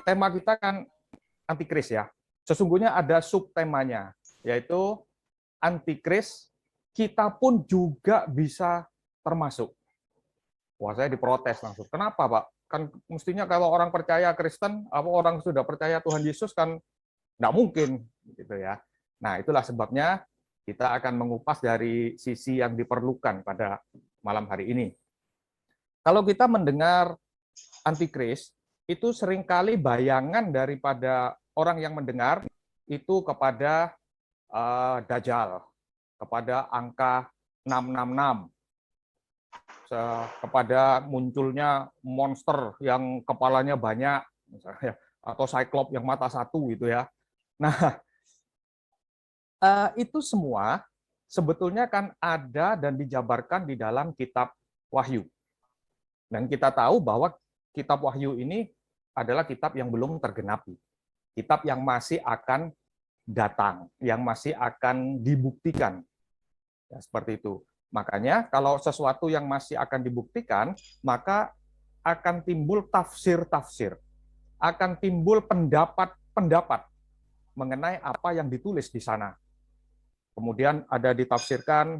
tema kita kan antikris ya. Sesungguhnya ada subtemanya, yaitu antikris kita pun juga bisa termasuk. Wah, saya diprotes langsung. Kenapa, Pak? Kan mestinya kalau orang percaya Kristen, apa orang sudah percaya Tuhan Yesus kan nggak mungkin, gitu ya. Nah, itulah sebabnya kita akan mengupas dari sisi yang diperlukan pada malam hari ini. Kalau kita mendengar antikris, itu seringkali bayangan daripada orang yang mendengar itu kepada Dajjal, kepada angka 666, kepada munculnya monster yang kepalanya banyak, misalnya, atau Cyclops yang mata satu gitu ya. Nah, itu semua sebetulnya kan ada dan dijabarkan di dalam kitab Wahyu. Dan kita tahu bahwa kitab Wahyu ini adalah kitab yang belum tergenapi. Kitab yang masih akan datang, yang masih akan dibuktikan. Ya, seperti itu. Makanya kalau sesuatu yang masih akan dibuktikan, maka akan timbul tafsir-tafsir. Akan timbul pendapat-pendapat mengenai apa yang ditulis di sana. Kemudian ada ditafsirkan,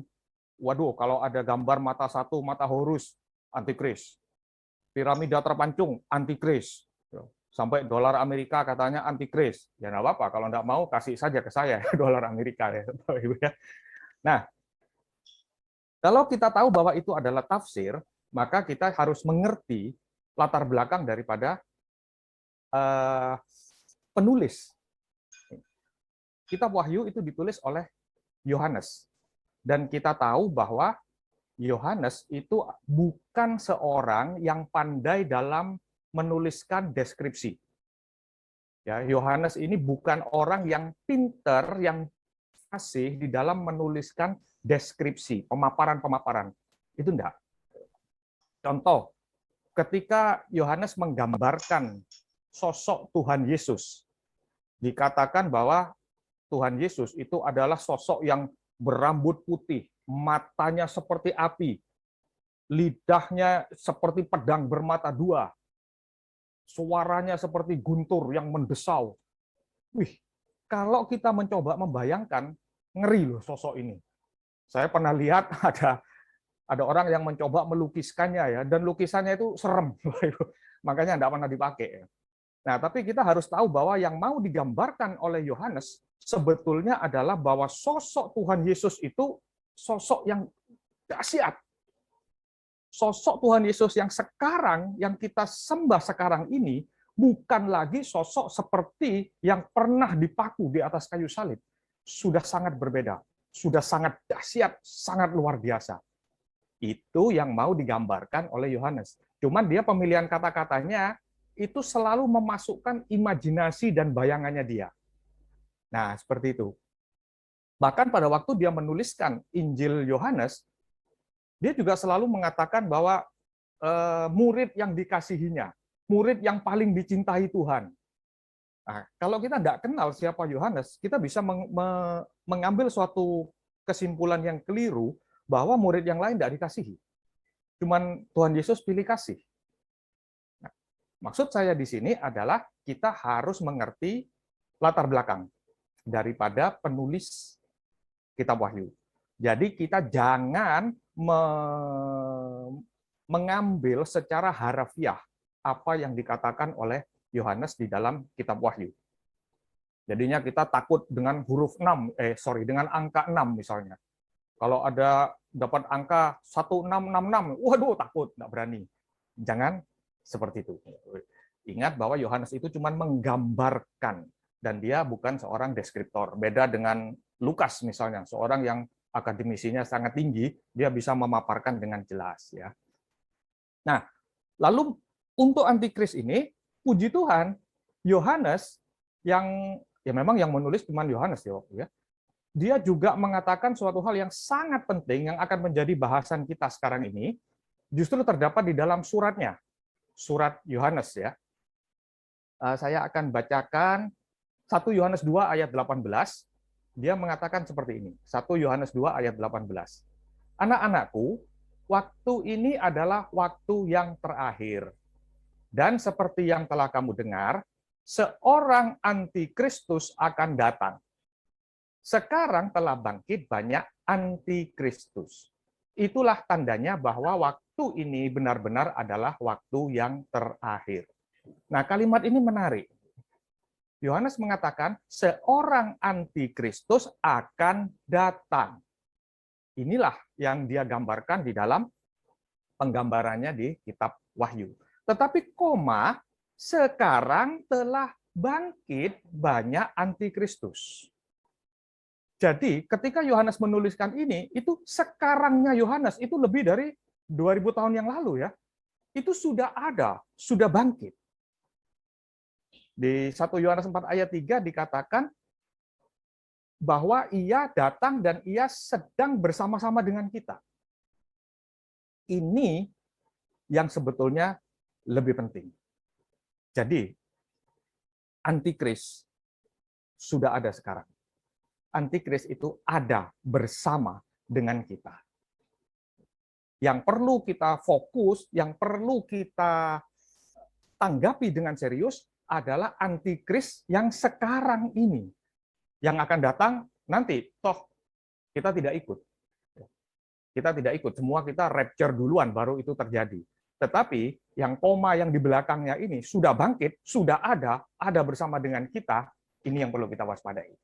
waduh, kalau ada gambar mata satu, mata Horus, antikris. Piramida terpancung, antikris. Sampai dolar Amerika katanya antikris. Ya nggak apa-apa, kalau nggak mau kasih saja ke saya dolar Amerika. Ya. Nah, kalau kita tahu bahwa itu adalah tafsir, maka kita harus mengerti latar belakang daripada penulis. Kitab Wahyu itu ditulis oleh Yohanes. Dan kita tahu bahwa Yohanes itu bukan seorang yang pandai dalam menuliskan deskripsi. Ya, Yohanes ini bukan orang yang pinter, yang fasih di dalam menuliskan deskripsi, pemaparan-pemaparan. Itu enggak. Contoh, ketika Yohanes menggambarkan sosok Tuhan Yesus, dikatakan bahwa Tuhan Yesus itu adalah sosok yang berambut putih, matanya seperti api, lidahnya seperti pedang bermata dua, suaranya seperti guntur yang mendesau. Wih, kalau kita mencoba membayangkan, ngeri loh sosok ini. Saya pernah lihat ada orang yang mencoba melukiskannya ya, dan lukisannya itu serem, makanya tidak pernah dipakai. Nah, tapi kita harus tahu bahwa yang mau digambarkan oleh Yohanes sebetulnya adalah bahwa sosok Tuhan Yesus itu sosok yang dahsyat. Sosok Tuhan Yesus yang sekarang, yang kita sembah sekarang ini, bukan lagi sosok seperti yang pernah dipaku di atas kayu salib. Sudah sangat berbeda, sudah sangat dahsyat, sangat luar biasa. Itu yang mau digambarkan oleh Yohanes. Cuman dia pemilihan kata-katanya itu selalu memasukkan imajinasi dan bayangannya dia. Nah, seperti itu. Bahkan pada waktu dia menuliskan Injil Yohanes, dia juga selalu mengatakan bahwa murid yang dikasihinya, murid yang paling dicintai Tuhan. Nah, kalau kita tidak kenal siapa Yohanes, kita bisa mengambil suatu kesimpulan yang keliru bahwa murid yang lain tidak dikasihi. Cuman Tuhan Yesus pilih kasih. Nah, maksud saya di sini adalah kita harus mengerti latar belakang daripada penulis kitab Wahyu. Jadi kita jangan mengambil secara harafiah apa yang dikatakan oleh Yohanes di dalam kitab Wahyu. Jadinya kita takut dengan huruf 6, dengan angka 6 misalnya. Kalau ada dapat angka 1666, waduh takut, nggak berani. Jangan seperti itu. Ingat bahwa Yohanes itu cuma menggambarkan, dan dia bukan seorang deskriptor. Beda dengan Lukas misalnya, seorang yang akademisinya sangat tinggi, dia bisa memaparkan dengan jelas. Ya. Nah, lalu untuk antikris ini, puji Tuhan, Yohanes yang ya memang yang menulis cuma Yohanes ya. Dia juga mengatakan suatu hal yang sangat penting yang akan menjadi bahasan kita sekarang ini, justru terdapat di dalam suratnya, surat Yohanes ya. Saya akan bacakan 1 Yohanes 2 ayat 18, dia mengatakan seperti ini. 1 Yohanes 2 ayat 18. Anak-anakku, waktu ini adalah waktu yang terakhir. Dan seperti yang telah kamu dengar, seorang antikristus akan datang. Sekarang telah bangkit banyak antikristus. Itulah tandanya bahwa waktu ini benar-benar adalah waktu yang terakhir. Nah, kalimat ini menarik. Yohanes mengatakan seorang antikristus akan datang. Inilah yang dia gambarkan di dalam penggambarannya di kitab Wahyu. Tetapi sekarang telah bangkit banyak antikristus. Jadi ketika Yohanes menuliskan ini, itu sekarangnya Yohanes itu lebih dari 2000 tahun yang lalu ya. Itu sudah ada, sudah bangkit. Di 1 Yohanes 4 ayat 3 dikatakan bahwa ia datang dan ia sedang bersama-sama dengan kita. Ini yang sebetulnya lebih penting. Jadi, antikris sudah ada sekarang. Antikris itu ada bersama dengan kita. Yang perlu kita fokus, yang perlu kita tanggapi dengan serius adalah antikris yang sekarang ini. Yang akan datang nanti, toh kita tidak ikut. Kita tidak ikut, semua kita rapture duluan baru itu terjadi. Tetapi yang yang di belakangnya ini sudah bangkit, sudah ada bersama dengan kita, ini yang perlu kita waspadai.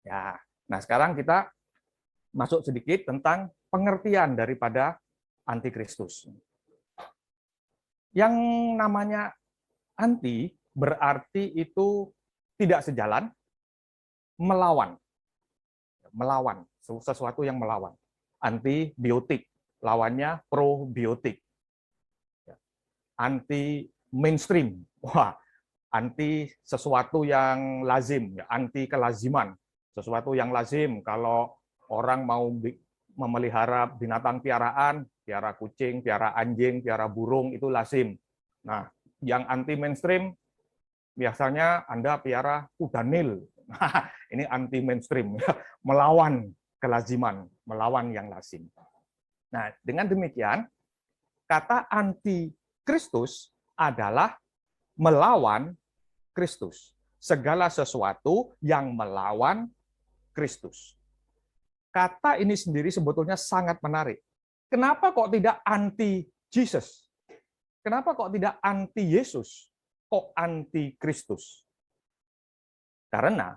Ya, nah sekarang kita masuk sedikit tentang pengertian daripada antikristus. Yang namanya anti berarti itu tidak sejalan, melawan, sesuatu yang melawan. Antibiotik, lawannya probiotik. Anti mainstream, anti sesuatu yang lazim, anti kelaziman. Sesuatu yang lazim, kalau orang mau memelihara binatang piaraan, piara kucing, piara anjing, piara burung, itu lazim. Nah, yang anti mainstream, biasanya Anda piara kuda nil. Ini anti mainstream, melawan kelaziman, melawan yang lazim. Nah, dengan demikian, kata anti Kristus adalah melawan Kristus. Segala sesuatu yang melawan Kristus. Kata ini sendiri sebetulnya sangat menarik. Kenapa kok tidak anti Jesus? Kenapa kok tidak anti Yesus? Kok anti Kristus? Karena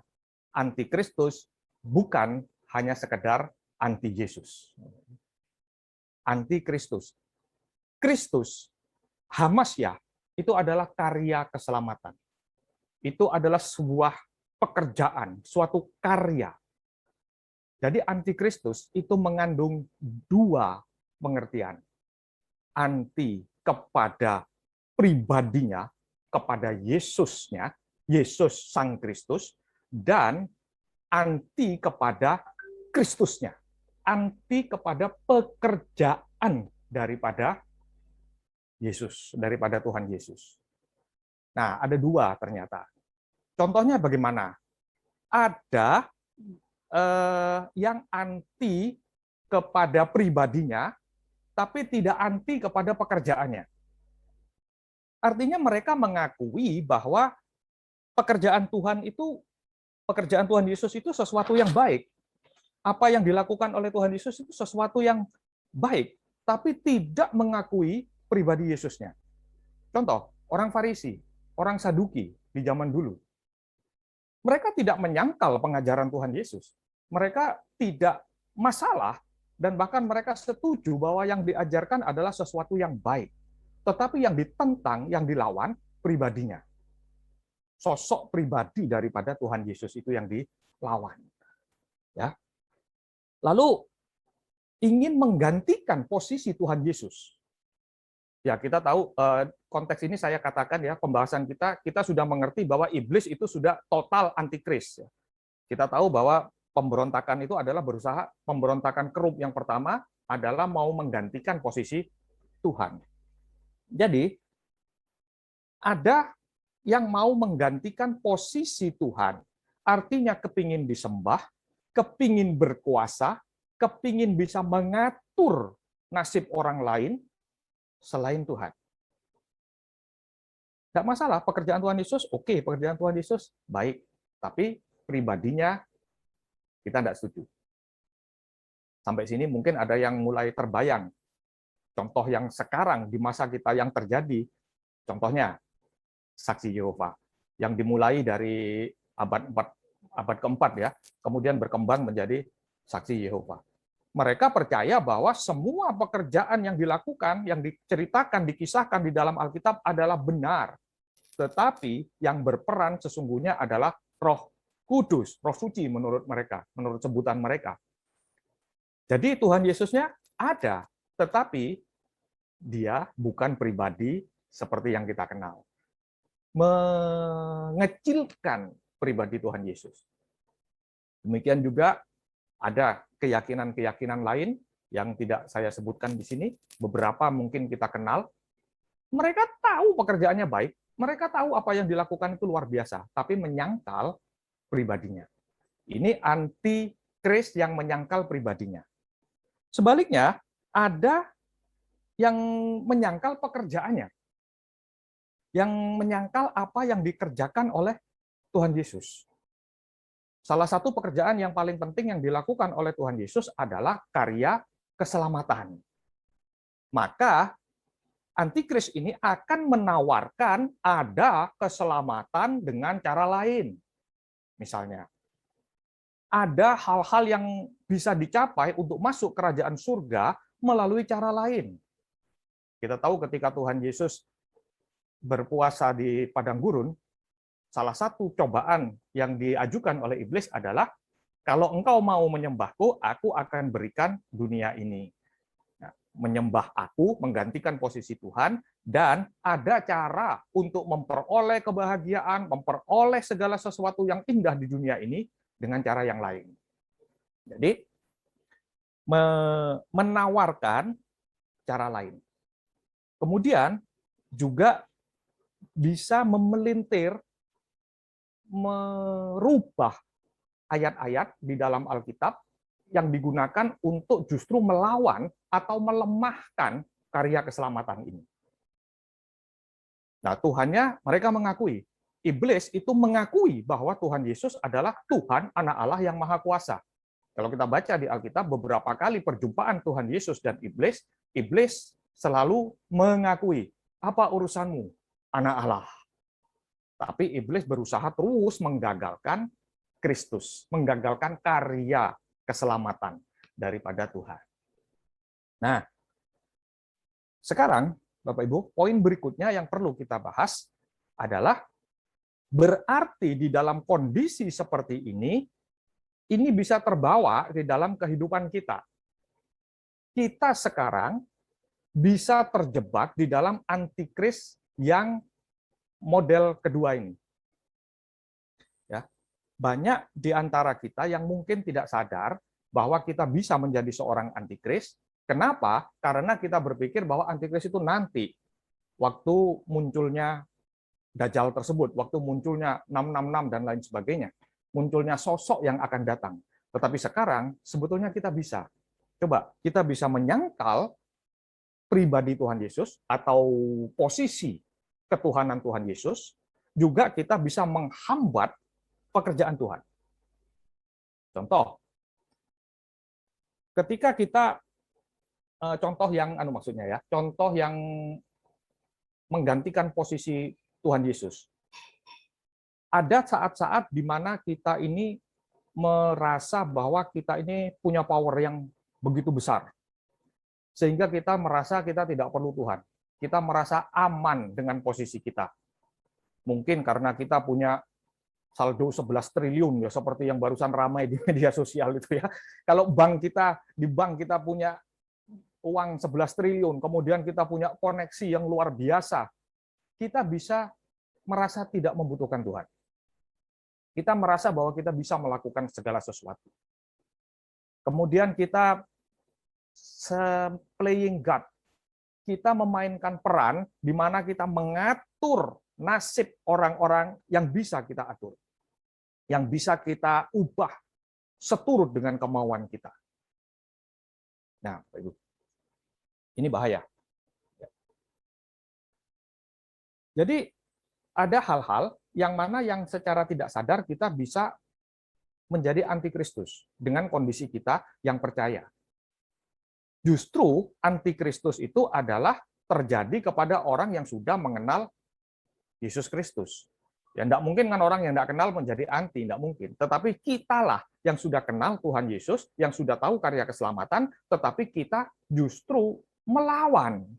anti Kristus bukan hanya sekedar anti Yesus. Anti Kristus. Kristus, Hamasyah, itu adalah karya keselamatan. Itu adalah sebuah pekerjaan, suatu karya. Jadi antikristus itu mengandung dua pengertian. Anti kepada pribadinya, kepada Yesusnya, Yesus Sang Kristus, dan anti kepada Kristusnya. Anti kepada pekerjaan daripada Yesus, daripada Tuhan Yesus. Nah, ada dua ternyata. Contohnya bagaimana? Ada yang anti kepada pribadinya, tapi tidak anti kepada pekerjaannya. Artinya mereka mengakui bahwa pekerjaan Tuhan Yesus itu sesuatu yang baik. Apa yang dilakukan oleh Tuhan Yesus itu sesuatu yang baik, tapi tidak mengakui pribadi Yesusnya. Contoh, orang Farisi, orang Saduki di zaman dulu. Mereka tidak menyangkal pengajaran Tuhan Yesus. Mereka tidak masalah, dan bahkan mereka setuju bahwa yang diajarkan adalah sesuatu yang baik. Tetapi yang ditentang, yang dilawan, pribadinya. Sosok pribadi daripada Tuhan Yesus itu yang dilawan. Ya. Lalu, ingin menggantikan posisi Tuhan Yesus. Ya, kita tahu konteks ini saya katakan ya, pembahasan kita sudah mengerti bahwa iblis itu sudah total antikris. Kita tahu bahwa pemberontakan itu adalah berusaha, pemberontakan kerup yang pertama adalah mau menggantikan posisi Tuhan. Jadi, ada yang mau menggantikan posisi Tuhan. Artinya kepingin disembah, kepingin berkuasa, kepingin bisa mengatur nasib orang lain, selain Tuhan. Tidak masalah, pekerjaan Tuhan Yesus, oke, pekerjaan Tuhan Yesus, baik. Tapi pribadinya kita tidak setuju. Sampai sini mungkin ada yang mulai terbayang. Contoh yang sekarang di masa kita yang terjadi, contohnya saksi Yehova, yang dimulai dari abad keempat ya, kemudian berkembang menjadi saksi Yehova. Mereka percaya bahwa semua pekerjaan yang dilakukan, yang diceritakan, dikisahkan di dalam Alkitab adalah benar. Tetapi yang berperan sesungguhnya adalah Roh Kudus, Roh Suci menurut mereka, menurut sebutan mereka. Jadi Tuhan Yesusnya ada, tetapi dia bukan pribadi seperti yang kita kenal. Mengecilkan pribadi Tuhan Yesus. Demikian juga ada keyakinan-keyakinan lain yang tidak saya sebutkan di sini, beberapa mungkin kita kenal. Mereka tahu pekerjaannya baik, mereka tahu apa yang dilakukan itu luar biasa, tapi menyangkal pribadinya. Ini anti-Kris yang menyangkal pribadinya. Sebaliknya, ada yang menyangkal pekerjaannya, yang menyangkal apa yang dikerjakan oleh Tuhan Yesus. Salah satu pekerjaan yang paling penting yang dilakukan oleh Tuhan Yesus adalah karya keselamatan. Maka antikris ini akan menawarkan ada keselamatan dengan cara lain. Misalnya, ada hal-hal yang bisa dicapai untuk masuk kerajaan surga melalui cara lain. Kita tahu ketika Tuhan Yesus berpuasa di padang gurun, salah satu cobaan yang diajukan oleh iblis adalah, kalau engkau mau menyembahku, aku akan berikan dunia ini. Nah, menyembah aku, menggantikan posisi Tuhan, dan ada cara untuk memperoleh kebahagiaan, memperoleh segala sesuatu yang indah di dunia ini dengan cara yang lain. Jadi, menawarkan cara lain. Kemudian, juga bisa memelintir, merubah ayat-ayat di dalam Alkitab yang digunakan untuk justru melawan atau melemahkan karya keselamatan ini. Nah, Tuhannya, mereka mengakui. Iblis itu mengakui bahwa Tuhan Yesus adalah Tuhan, Anak Allah yang Maha Kuasa. Kalau kita baca di Alkitab, beberapa kali perjumpaan Tuhan Yesus dan iblis, iblis selalu mengakui, apa urusanmu, Anak Allah? Tapi iblis berusaha terus menggagalkan Kristus, menggagalkan karya keselamatan daripada Tuhan. Nah, sekarang Bapak Ibu, poin berikutnya yang perlu kita bahas adalah berarti di dalam kondisi seperti ini bisa terbawa di dalam kehidupan kita. Kita sekarang bisa terjebak di dalam antikris yang model kedua ini. Ya, banyak di antara kita yang mungkin tidak sadar bahwa kita bisa menjadi seorang antikris. Kenapa? Karena kita berpikir bahwa antikris itu nanti, waktu munculnya Dajjal tersebut, waktu munculnya 666 dan lain sebagainya, munculnya sosok yang akan datang. Tetapi sekarang sebetulnya kita bisa. Coba, kita bisa menyangkal pribadi Tuhan Yesus atau posisi ketuhanan Tuhan Yesus, juga kita bisa menghambat pekerjaan Tuhan. Contoh, ketika kita contoh yang contoh yang menggantikan posisi Tuhan Yesus. Ada saat-saat di mana kita ini merasa bahwa kita ini punya power yang begitu besar. Sehingga kita merasa kita tidak perlu Tuhan. Kita merasa aman dengan posisi kita. Mungkin karena kita punya saldo 11 triliun ya, seperti yang barusan ramai di media sosial itu ya. Kalau di bank kita punya uang 11 triliun, kemudian kita punya koneksi yang luar biasa, kita bisa merasa tidak membutuhkan Tuhan. Kita merasa bahwa kita bisa melakukan segala sesuatu. Kemudian kita playing God. Kita memainkan peran di mana kita mengatur nasib orang-orang yang bisa kita atur. Yang bisa kita ubah seturut dengan kemauan kita. Nah, Ibu, ini bahaya. Jadi, ada hal-hal yang mana yang secara tidak sadar kita bisa menjadi antikristus dengan kondisi kita yang percaya. Justru antikristus itu adalah terjadi kepada orang yang sudah mengenal Yesus Kristus. Ya, tidak mungkin kan orang yang tidak kenal menjadi anti, tidak mungkin. Tetapi kitalah yang sudah kenal Tuhan Yesus, yang sudah tahu karya keselamatan, tetapi kita justru melawan.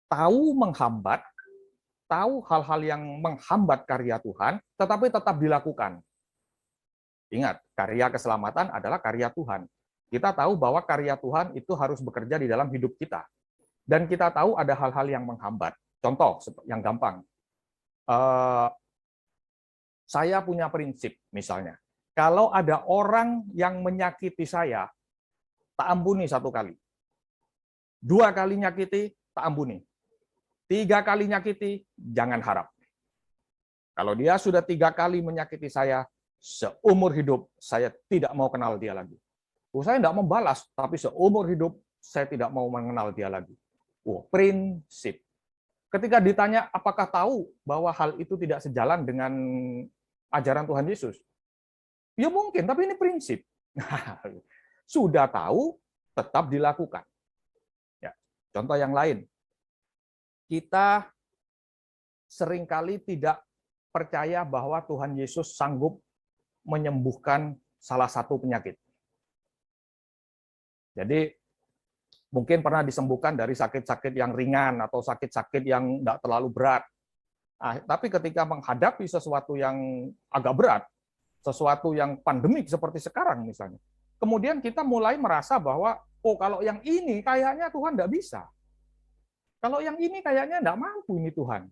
Tahu menghambat, tahu hal-hal yang menghambat karya Tuhan, tetapi tetap dilakukan. Ingat, karya keselamatan adalah karya Tuhan. Kita tahu bahwa karya Tuhan itu harus bekerja di dalam hidup kita. Dan kita tahu ada hal-hal yang menghambat. Contoh yang gampang. Saya punya prinsip, misalnya. Kalau ada orang yang menyakiti saya, tak ampuni 1 kali. 2 kali nyakiti, tak ampuni. 3 kali nyakiti, jangan harap. Kalau dia sudah 3 kali menyakiti saya, seumur hidup saya tidak mau kenal dia lagi. Saya tidak membalas, tapi seumur hidup saya tidak mau mengenal dia lagi. Prinsip. Ketika ditanya apakah tahu bahwa hal itu tidak sejalan dengan ajaran Tuhan Yesus? Ya mungkin, tapi ini prinsip. Sudah tahu, tetap dilakukan. Ya, contoh yang lain. Kita seringkali tidak percaya bahwa Tuhan Yesus sanggup menyembuhkan salah satu penyakit. Jadi mungkin pernah disembuhkan dari sakit-sakit yang ringan atau sakit-sakit yang tidak terlalu berat. Tapi ketika menghadapi sesuatu yang agak berat, sesuatu yang pandemik seperti sekarang misalnya, kemudian kita mulai merasa bahwa, kalau yang ini kayaknya Tuhan tidak bisa. Kalau yang ini kayaknya tidak mampu ini Tuhan.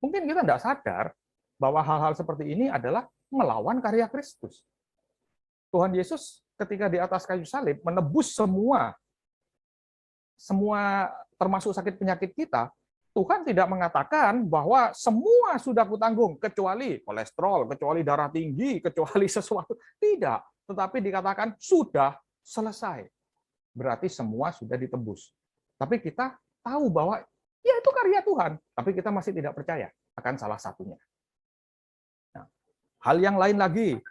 Mungkin kita tidak sadar bahwa hal-hal seperti ini adalah melawan karya Kristus. Tuhan Yesus ketika di atas kayu salib menebus semua termasuk sakit penyakit kita. Tuhan tidak mengatakan bahwa semua sudah kutanggung, kecuali kolesterol, kecuali darah tinggi, kecuali sesuatu. Tidak. Tetapi dikatakan sudah selesai. Berarti semua sudah ditebus. Tapi kita tahu bahwa ya itu karya Tuhan, tapi kita masih tidak percaya akan salah satunya. Nah, hal yang lain lagi,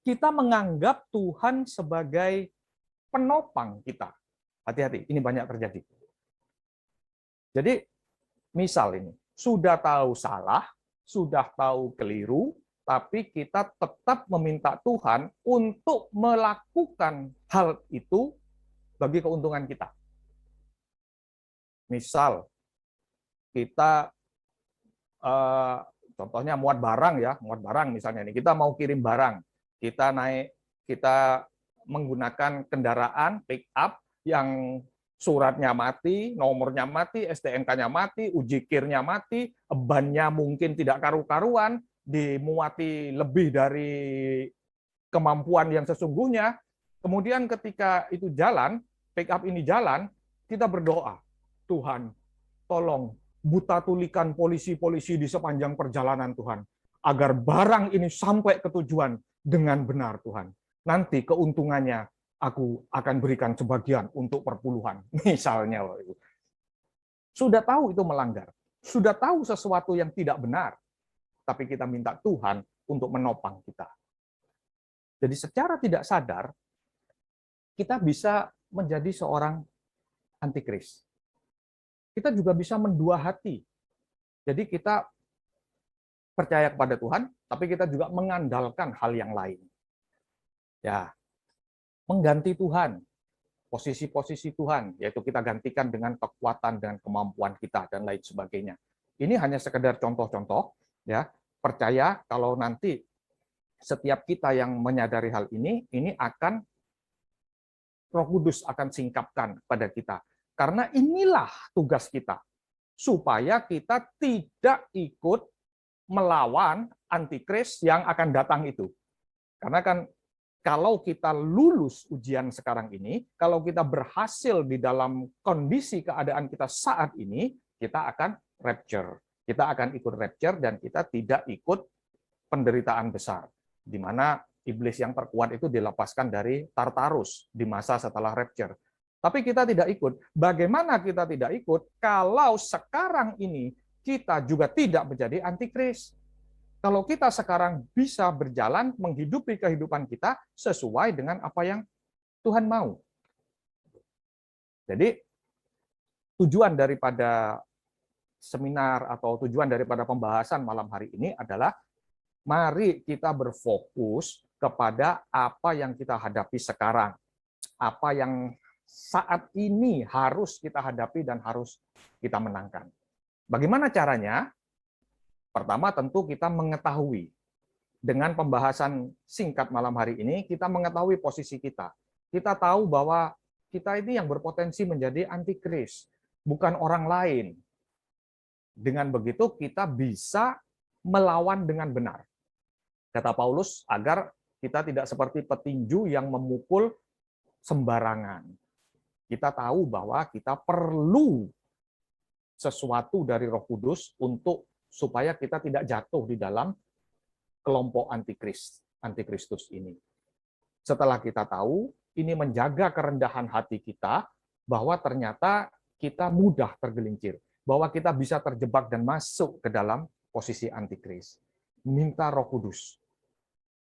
kita menganggap Tuhan sebagai penopang kita. Hati-hati, ini banyak terjadi. Jadi, misal ini, sudah tahu salah, sudah tahu keliru, tapi kita tetap meminta Tuhan untuk melakukan hal itu bagi keuntungan kita. Misal, kita contohnya muat barang misalnya nih, kita mau kirim barang, kita menggunakan kendaraan pick up yang suratnya mati, nomornya mati, STNK-nya mati, uji kirnya mati, bannya mungkin tidak karu-karuan, dimuati lebih dari kemampuan yang sesungguhnya. Kemudian ketika itu jalan, pick up ini jalan, kita berdoa, Tuhan, tolong buta tulikan polisi-polisi di sepanjang perjalanan Tuhan, agar barang ini sampai ke tujuan dengan benar Tuhan. Nanti keuntungannya aku akan berikan sebagian untuk perpuluhan. Misalnya. Sudah tahu itu melanggar. Sudah tahu sesuatu yang tidak benar. Tapi kita minta Tuhan untuk menopang kita. Jadi secara tidak sadar, kita bisa menjadi seorang antikris. Kita juga bisa mendua hati. Jadi kita percaya kepada Tuhan, tapi kita juga mengandalkan hal yang lain. Ya, mengganti Tuhan, posisi-posisi Tuhan, yaitu kita gantikan dengan kekuatan dan kemampuan kita dan lain sebagainya. Ini hanya sekedar contoh-contoh, ya. Percaya kalau nanti setiap kita yang menyadari hal ini akan Roh Kudus akan singkapkan pada kita. Karena inilah tugas kita, supaya kita tidak ikut melawan antikris yang akan datang itu. Karena kan kalau kita lulus ujian sekarang ini, kalau kita berhasil di dalam kondisi keadaan kita saat ini, kita akan rapture. Kita akan ikut rapture dan kita tidak ikut penderitaan besar, di mana iblis yang terkuat itu dilepaskan dari Tartarus di masa setelah rapture. Tapi kita tidak ikut. Bagaimana kita tidak ikut kalau sekarang ini kita juga tidak menjadi antikris? Kalau kita sekarang bisa berjalan menghidupi kehidupan kita sesuai dengan apa yang Tuhan mau. Jadi tujuan daripada seminar atau tujuan daripada pembahasan malam hari ini adalah mari kita berfokus kepada apa yang kita hadapi sekarang. Apa yang saat ini harus kita hadapi dan harus kita menangkan. Bagaimana caranya? Pertama tentu kita mengetahui. Dengan pembahasan singkat malam hari ini, kita mengetahui posisi kita. Kita tahu bahwa kita ini yang berpotensi menjadi antikris, bukan orang lain. Dengan begitu kita bisa melawan dengan benar. Kata Paulus, agar kita tidak seperti petinju yang memukul sembarangan. Kita tahu bahwa kita perlu sesuatu dari Roh Kudus untuk supaya kita tidak jatuh di dalam kelompok antikristus ini. Setelah kita tahu, ini menjaga kerendahan hati kita, bahwa ternyata kita mudah tergelincir, bahwa kita bisa terjebak dan masuk ke dalam posisi antikris. Minta Roh Kudus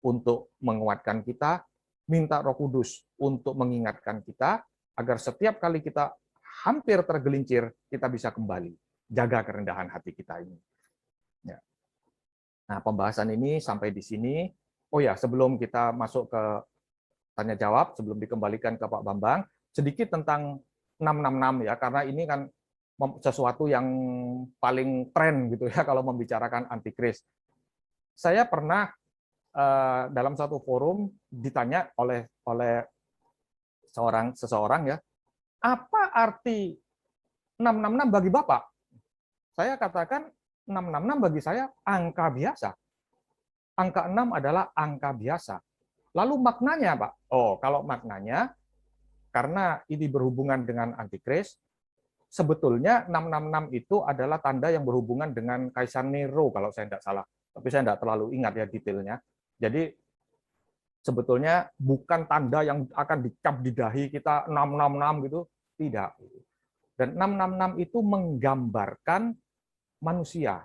untuk menguatkan kita, minta Roh Kudus untuk mengingatkan kita, agar setiap kali kita hampir tergelincir, kita bisa kembali. Jaga kerendahan hati kita ini. Ya. Nah, pembahasan ini sampai di sini. Oh ya, sebelum kita masuk ke tanya jawab, sebelum dikembalikan ke Pak Bambang, sedikit tentang 666 ya, karena ini kan sesuatu yang paling tren gitu ya kalau membicarakan antikris. Saya pernah dalam satu forum ditanya oleh seseorang ya, apa arti 666 bagi Bapak? Saya katakan 666 bagi saya angka biasa. Angka 6 adalah angka biasa. Lalu maknanya, Pak? Oh, kalau maknanya, karena ini berhubungan dengan antikris, sebetulnya 666 itu adalah tanda yang berhubungan dengan Kaisar Nero, kalau saya tidak salah. Tapi saya tidak terlalu ingat ya detailnya. Jadi, sebetulnya bukan tanda yang akan dicap di dahi kita 666 gitu, tidak. Dan 666 itu menggambarkan manusia.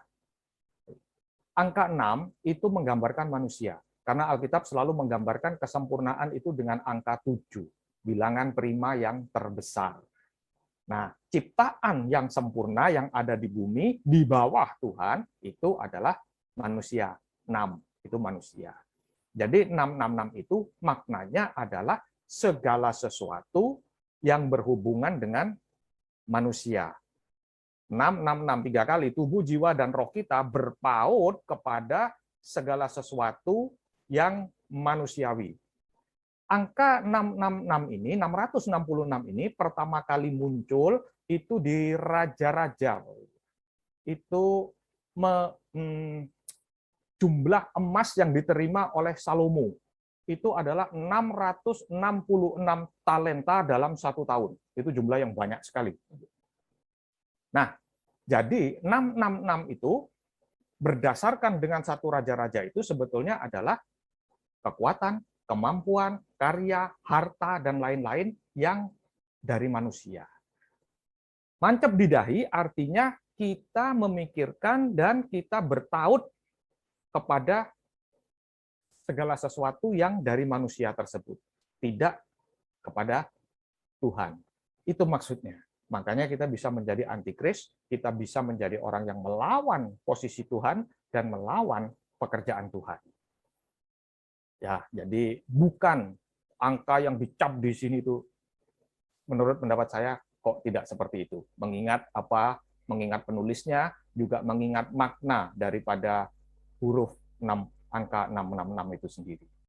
Angka 6 itu menggambarkan manusia. Karena Alkitab selalu menggambarkan kesempurnaan itu dengan angka 7, bilangan prima yang terbesar. Nah, ciptaan yang sempurna yang ada di bumi, di bawah Tuhan, itu adalah manusia. 6, itu manusia. Jadi 666 itu maknanya adalah segala sesuatu yang berhubungan dengan manusia. 666 3 kali, tubuh, jiwa, dan roh kita berpaut kepada segala sesuatu yang manusiawi. Angka 666 ini, 666 ini pertama kali muncul itu di Raja-Raja. Itu jumlah emas yang diterima oleh Salomo. Itu adalah 666 talenta dalam 1 tahun. Itu jumlah yang banyak sekali. Nah, jadi 666 itu berdasarkan dengan satu raja-raja itu sebetulnya adalah kekuatan, kemampuan, karya, harta, dan lain-lain yang dari manusia. Mancep di dahi artinya kita memikirkan dan kita bertaut kepada segala sesuatu yang dari manusia tersebut, tidak kepada Tuhan. Itu maksudnya. Makanya kita bisa menjadi antikris, kita bisa menjadi orang yang melawan posisi Tuhan dan melawan pekerjaan Tuhan. Ya, jadi bukan angka yang dicap di sini itu, menurut pendapat saya kok tidak seperti itu. Mengingat apa? Mengingat penulisnya, juga mengingat makna daripada huruf 6, angka 666 itu sendiri.